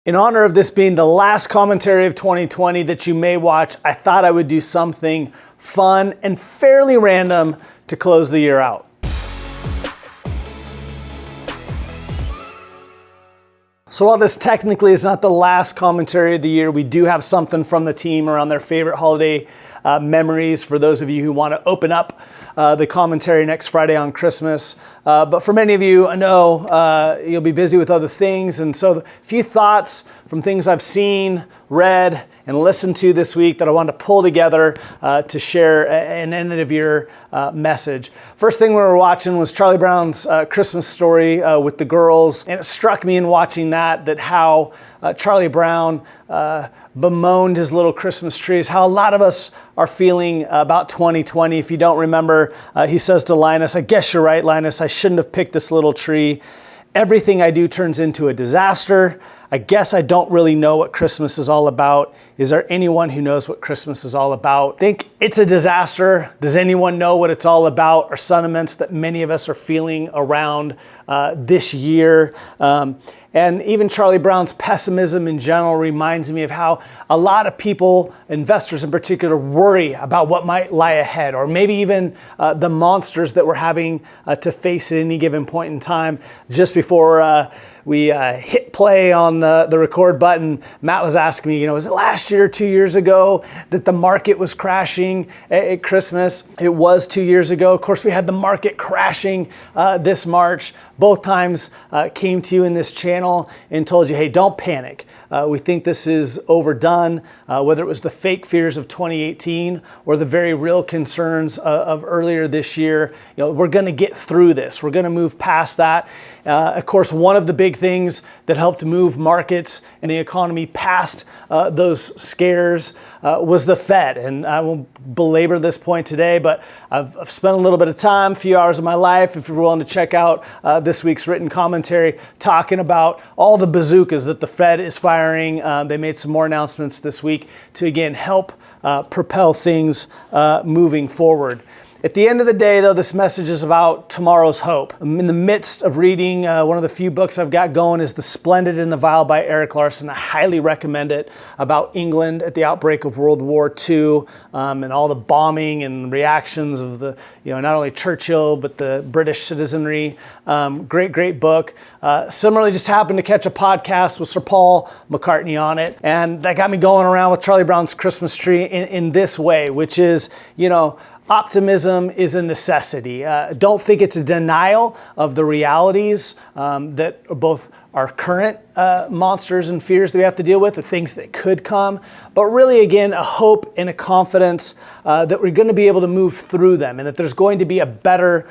In honor of this being the last commentary of 2020 that you may watch, I thought I would do something fun and fairly random to close the year out. So while this technically is not the last commentary of the year, we do have something from the team around their favorite holiday memories for those of you who want to open up the commentary next Friday on Christmas. But for many of you, I know you'll be busy with other things. And so a few thoughts from things I've seen, read, and listened to this week that I wanted to pull together to share an end of year message. First thing we were watching was Charlie Brown's Christmas Story with the girls. And it struck me in watching that how Charlie Brown bemoaned his little Christmas trees, how a lot of us are feeling about 2020. If you don't remember, he says to Linus, "I guess you're right, Linus, I shouldn't have picked this little tree. Everything I do turns into a disaster. I guess I don't really know what Christmas is all about. Is there anyone who knows what Christmas is all about?" I think it's a disaster. Does anyone know what it's all about? Are sentiments that many of us are feeling around this year. And even Charlie Brown's pessimism in general reminds me of how a lot of people, investors in particular, worry about what might lie ahead, or maybe even the monsters that we're having to face at any given point in time. Just before we hit play on the record button, Matt was asking me, was it last year, 2 years ago, that the market was crashing at Christmas? It was 2 years ago. Of course, we had the market crashing this March. Both times came to you in this channel and told you, hey, don't panic. We think this is overdone, whether it was the fake fears of 2018 or the very real concerns of earlier this year. We're going to get through this. We're going to move past that. Of course, one of the big things that helped move markets and the economy past those scares was the Fed. And I won't belabor this point today, but I've spent a little bit of time, a few hours of my life, if you're willing to check out this week's written commentary, talking about all the bazookas that the Fed is firing. They made some more announcements this week to, again, help propel things moving forward. At the end of the day, though, this message is about tomorrow's hope. I'm in the midst of reading one of the few books I've got going is The Splendid and the Vile by Erik Larson. I highly recommend it, about England at the outbreak of World War II and all the bombing and reactions of the, not only Churchill, but the British citizenry. Great book. Similarly, just happened to catch a podcast with Sir Paul McCartney on it. And that got me going around with Charlie Brown's Christmas Tree in this way, which is, optimism is a necessity. Don't think it's a denial of the realities that both our current monsters and fears that we have to deal with, the things that could come, but really, again, a hope and a confidence that we're going to be able to move through them and that there's going to be a better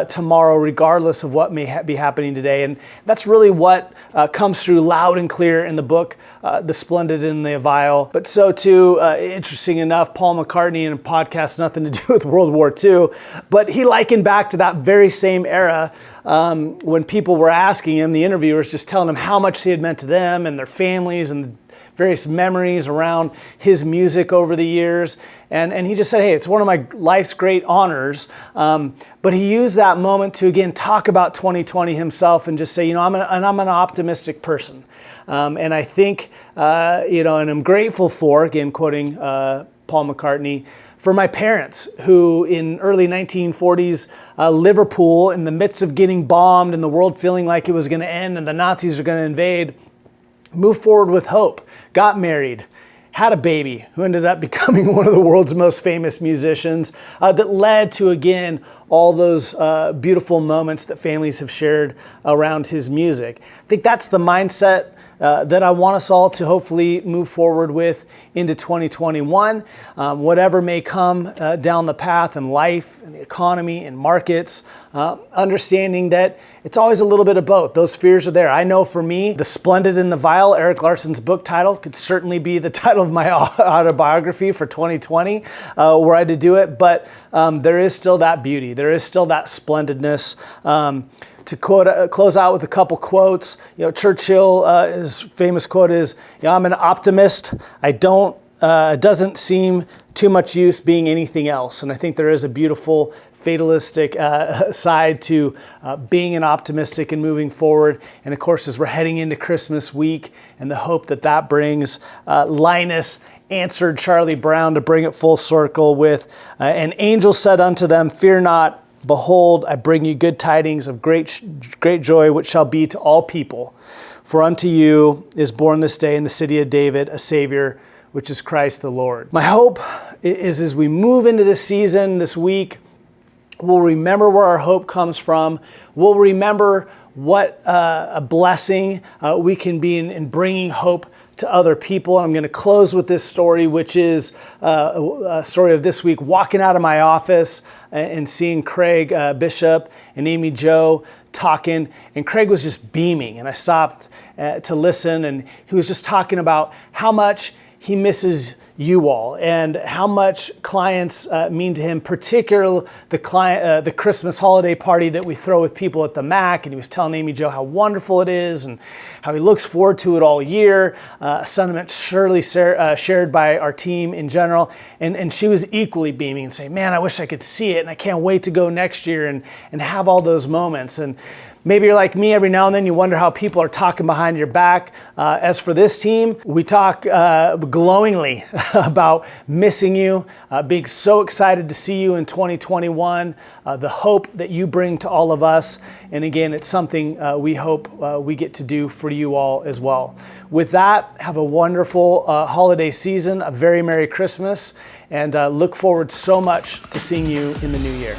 tomorrow regardless of what may be happening today. And that's really what comes through loud and clear in the book, The Splendid and the Vile. But so too, interesting enough, Paul McCartney in a podcast, nothing to do with World War II, but he likened back to that very same era when people were asking him, the interviewers just telling him how much he had meant to them and their families and various memories around his music over the years. And he just said, hey, it's one of my life's great honors. But he used that moment to, again, talk about 2020 himself and just say, I'm an optimistic person. And I think, and I'm grateful for, again, quoting Paul McCartney, for my parents who in early 1940s, Liverpool, in the midst of getting bombed and the world feeling like it was going to end and the Nazis are going to invade, moved forward with hope, got married, had a baby who ended up becoming one of the world's most famous musicians that led to, again, all those beautiful moments that families have shared around his music. I think that's the mindset that I want us all to hopefully move forward with into 2021. Whatever may come down the path in life, in the economy, in markets, understanding that it's always a little bit of both. Those fears are there. I know for me, The Splendid and the Vile, Erik Larson's book title, could certainly be the title of my autobiography for 2020, were I to do it. But there is still that beauty. There is still that splendidness. To close out with a couple quotes, Churchill, his famous quote is, I'm an optimist. It doesn't seem too much use being anything else. And I think there is a beautiful fatalistic side to being an optimistic and moving forward. And of course, as we're heading into Christmas week and the hope that that brings, Linus answered Charlie Brown to bring it full circle with, an angel said unto them, fear not, behold, I bring you good tidings of great joy, which shall be to all people. For unto you is born this day in the city of David a Savior, which is Christ the Lord. My hope is as we move into this season, this week, we'll remember where our hope comes from. We'll remember what a blessing we can be in bringing hope to other people. And I'm going to close with this story, which is a story of this week, walking out of my office and seeing Craig Bishop and Amy Jo talking, and Craig was just beaming, and I stopped to listen, and he was just talking about how much he misses you all and how much clients mean to him, particularly the Christmas holiday party that we throw with people at the Mac. And he was telling Amy Jo how wonderful it is and how he looks forward to it all year, a sentiment surely shared by our team in general. And she was equally beaming and saying, man, I wish I could see it, and I can't wait to go next year and have all those moments. And maybe you're like me, every now and then you wonder how people are talking behind your back. As for this team, we talk glowingly about missing you, being so excited to see you in 2021, the hope that you bring to all of us. And again, it's something we hope we get to do for you all as well. With that, have a wonderful holiday season, a very Merry Christmas, and look forward so much to seeing you in the new year.